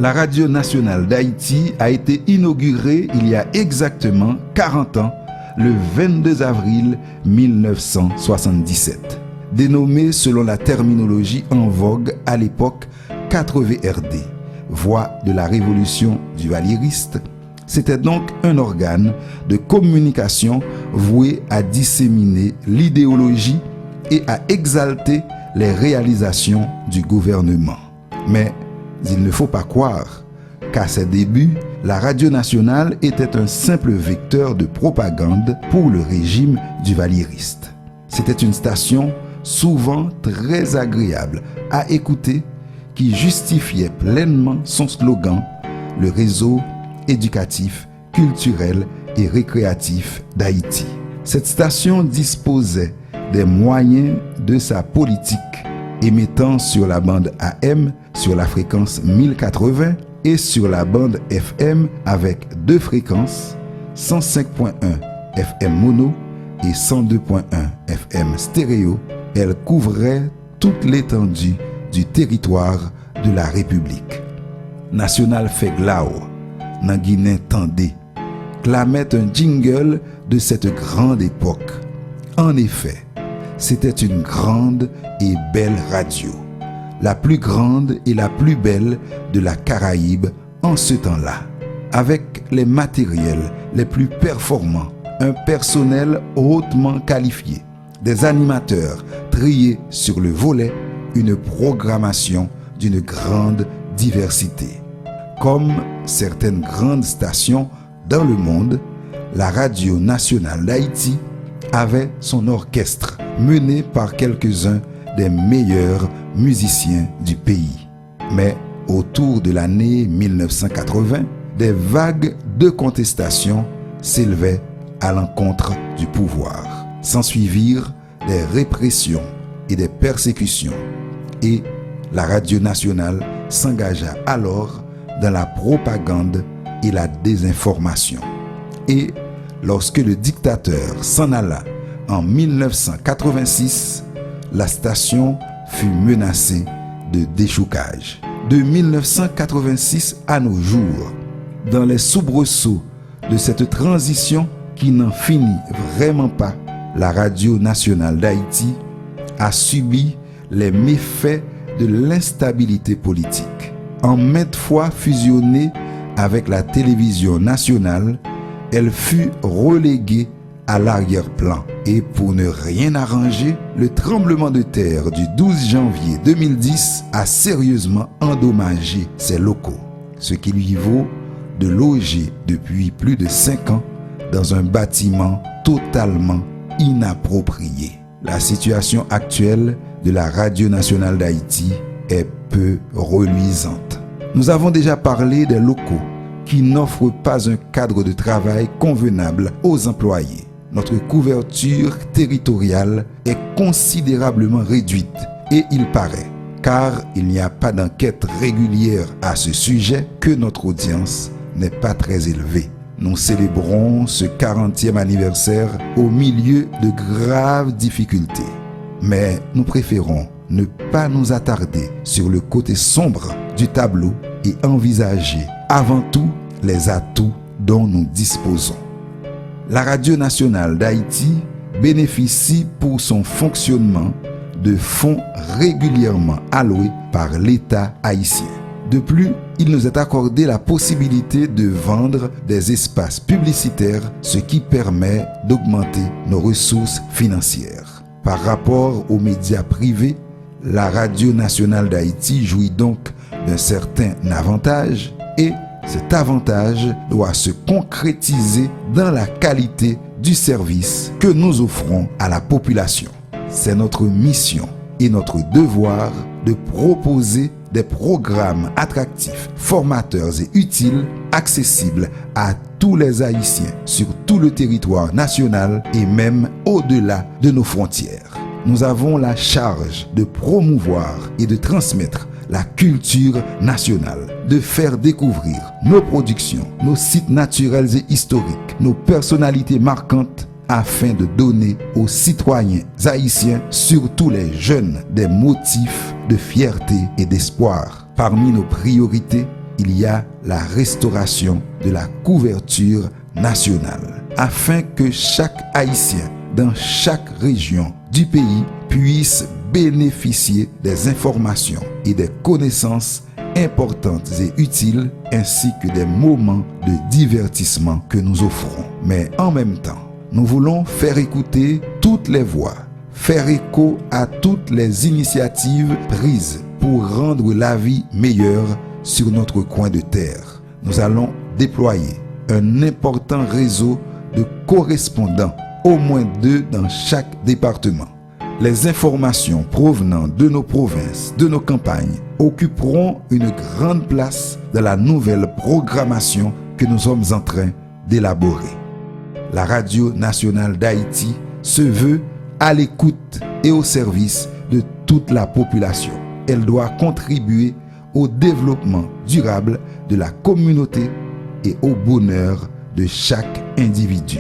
La Radio nationale d'Haïti a été inaugurée il y a exactement 40 ans, le 22 avril 1977. Dénommée selon la terminologie en vogue à l'époque 4VRD, Voix de la Révolution du Valieriste, c'était donc un organe de communication voué à disséminer l'idéologie et à exalter les réalisations du gouvernement. Mais il ne faut pas croire qu'à ses débuts, la Radio nationale était un simple vecteur de propagande pour le régime du Valieriste. C'était une station souvent très agréable à écouter qui justifiait pleinement son slogan « Le réseau éducatif, culturel et récréatif d'Haïti ». Cette station disposait des moyens de sa politique, émettant sur la bande AM sur la fréquence 1080 et sur la bande FM avec deux fréquences, 105.1 FM mono et 102.1 FM stéréo. Elle couvrait toute l'étendue du territoire de la République. National Feglao, nan Guinée Tandé, clamait un jingle de cette grande époque. En effet, c'était une grande et belle radio, la plus grande et la plus belle de la Caraïbe en ce temps-là, avec les matériels les plus performants, un personnel hautement qualifié, des animateurs triés sur le volet, une programmation d'une grande diversité. Comme certaines grandes stations dans le monde, la Radio nationale d'Haïti avait son orchestre mené par quelques-uns des meilleurs musiciens du pays. Mais autour de l'année 1980, des vagues de contestation s'élevaient à l'encontre du pouvoir. S'ensuivirent des répressions et des persécutions, et la Radio nationale s'engagea alors dans la propagande et la désinformation. Et lorsque le dictateur s'en alla en 1986, la station fut menacée de déchoucage. De 1986 à nos jours, dans les soubresauts de cette transition qui n'en finit vraiment pas, la Radio nationale d'Haïti a subi les méfaits de l'instabilité politique. En maintes fois fusionnée avec la télévision nationale, elle fut reléguée à l'arrière-plan. Et pour ne rien arranger, le tremblement de terre du 12 janvier 2010 a sérieusement endommagé ses locaux, ce qui lui vaut de loger depuis plus de 5 ans dans un bâtiment totalement inapproprié. La situation actuelle de la Radio nationale d'Haïti est peu reluisante. Nous avons déjà parlé des locaux qui n'offrent pas un cadre de travail convenable aux employés. Notre couverture territoriale est considérablement réduite et il paraît, car il n'y a pas d'enquête régulière à ce sujet, que notre audience n'est pas très élevée. Nous célébrons ce 40e anniversaire au milieu de graves difficultés. Mais nous préférons ne pas nous attarder sur le côté sombre du tableau et envisager avant tout les atouts dont nous disposons. La Radio nationale d'Haïti bénéficie pour son fonctionnement de fonds régulièrement alloués par l'État haïtien. De plus, il nous est accordé la possibilité de vendre des espaces publicitaires, ce qui permet d'augmenter nos ressources financières. Par rapport aux médias privés, la Radio nationale d'Haïti jouit donc d'un certain avantage et cet avantage doit se concrétiser dans la qualité du service que nous offrons à la population. C'est notre mission et notre devoir de proposer des programmes attractifs, formateurs et utiles, accessibles à tous les Haïtiens sur tout le territoire national et même au-delà de nos frontières. Nous avons la charge de promouvoir et de transmettre la culture nationale, de faire découvrir nos productions, nos sites naturels et historiques, nos personnalités marquantes, afin de donner aux citoyens haïtiens, surtout les jeunes, des motifs de fierté et d'espoir. Parmi nos priorités, il y a la restauration de la couverture nationale, afin que chaque Haïtien dans chaque région du pays puisse bénéficier des informations et des connaissances importantes et utiles, ainsi que des moments de divertissement que nous offrons. Mais en même temps, nous voulons faire écouter toutes les voix, faire écho à toutes les initiatives prises pour rendre la vie meilleure sur notre coin de terre. Nous allons déployer un important réseau de correspondants, au moins 2 dans chaque département. Les informations provenant de nos provinces, de nos campagnes, occuperont une grande place dans la nouvelle programmation que nous sommes en train d'élaborer. La Radio nationale d'Haïti se veut à l'écoute et au service de toute la population. Elle doit contribuer au développement durable de la communauté et au bonheur de chaque individu.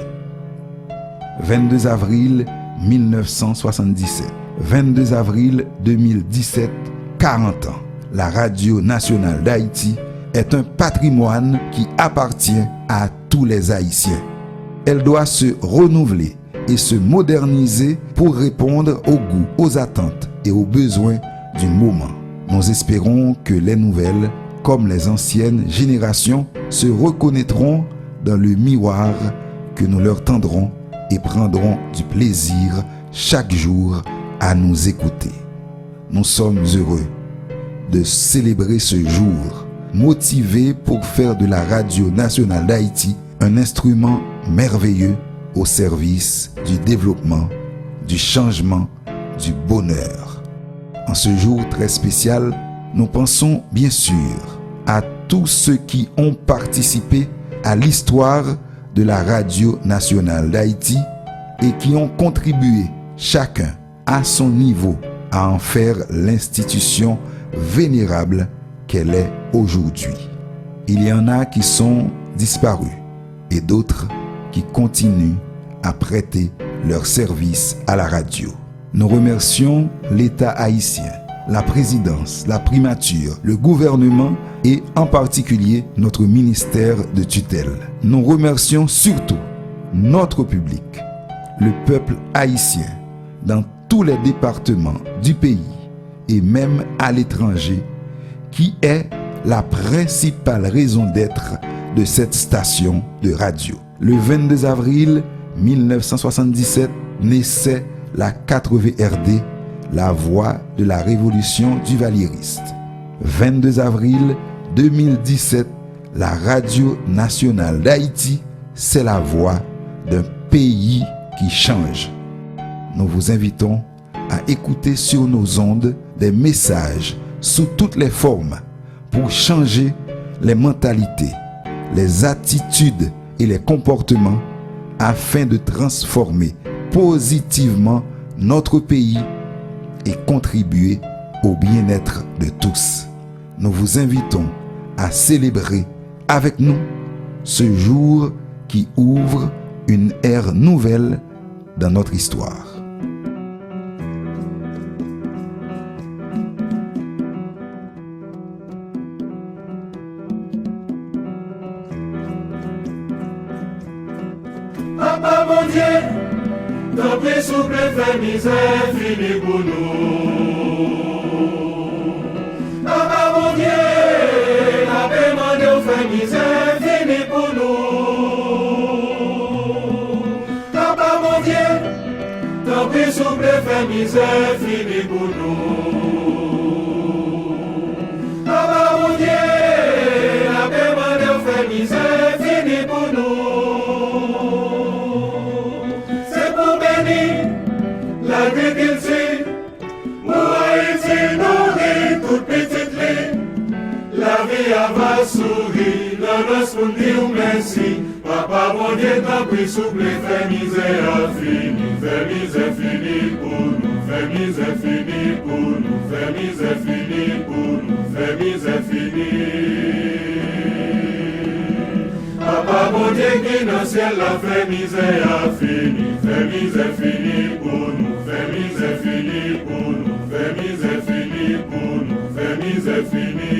22 avril 1977, 22 avril 2017, 40 ans. La Radio nationale d'Haïti est un patrimoine qui appartient à tous les Haïtiens. Elle doit se renouveler et se moderniser pour répondre aux goûts, aux attentes et aux besoins du moment. Nous espérons que les nouvelles, comme les anciennes générations, se reconnaîtront dans le miroir que nous leur tendrons et prendront du plaisir chaque jour à nous écouter. Nous sommes heureux de célébrer ce jour, motivés pour faire de la Radio nationale d'Haïti un instrument merveilleux au service du développement, du changement, du bonheur. En ce jour très spécial, nous pensons bien sûr à tous ceux qui ont participé à l'histoire de la Radio nationale d'Haïti et qui ont contribué chacun à son niveau à en faire l'institution vénérable qu'elle est aujourd'hui. Il y en a qui sont disparus et d'autres qui continuent à prêter leur service à la radio. Nous remercions l'État haïtien, la présidence, la primature, le gouvernement et en particulier notre ministère de tutelle. Nous remercions surtout notre public, le peuple haïtien, dans tous les départements du pays et même à l'étranger, qui est la principale raison d'être de cette station de radio. Le 22 avril 1977 naissait la 4VRD, la voix de la révolution du valieriste. 22 avril 2017, la Radio nationale d'Haïti, c'est la voix d'un pays qui change. Nous vous invitons à écouter sur nos ondes des messages sous toutes les formes pour changer les mentalités, les attitudes et les comportements afin de transformer positivement notre pays et contribuer au bien-être de tous. Nous vous invitons à célébrer avec nous ce jour qui ouvre une ère nouvelle dans notre histoire. Papa mon Dieu, ton prix souple fait misère fini pour nous. Papa mon Dieu, la demande au fait misère fini pour nous. Papa mon Dieu, ton prix souple fait misère fini pour nous. Papa mon Dieu, la demande au fait misère fini pour nous. L'agriculture, pour Haïti nourrit toute petite ligne. La vie va sourire, le reste pour dire merci. Papa mon Dieu, t'as pris souple, fais misère fini, fais misère fini pour nous, fais misère fini pour nous, fais misère fini pour nous, fais misère fini. Papa mon Dieu qui dans le ciel a fait misère fini, fais misère fini pour nous. Fais misère fini pour nous, fais misère fini pour nous, fais misère fini.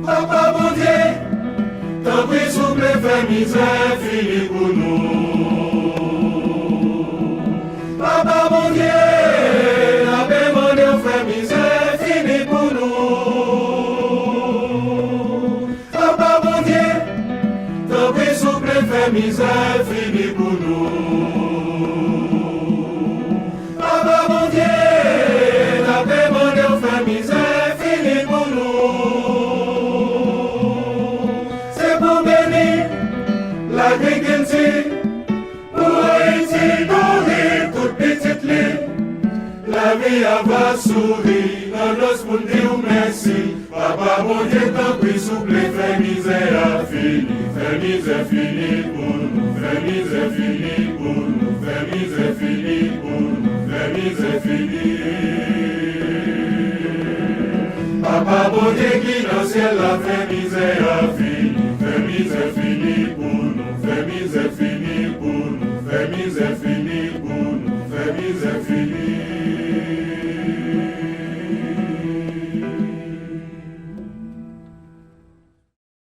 Papa bon Dieu, t'en prie souple fait misère fini pour nous. Papa bon Dieu, la paix mon fait misère fini pour nous. Papa bon Dieu, t'en prie souple fait misère fini pour nous. Papa bon Dieu, la paix mon fait misère fini pour nous. C'est pour bénir l'agriculture, pour Haïti nourrir toute petite ligne. La vie va sourire, dans l'os pour dire merci. Papa mon Dieu, t'en prie souple, fais misère fini, fais misère fini pour nous, fais misère fini pour nous, fais misère fini pour nous, fais misère fini. Papa bon Dieu qui dans le ciel a fait misère fini, fais misère fini pour nous, fais misère fini pour nous, fais misère fini pour nous, fais misère fini.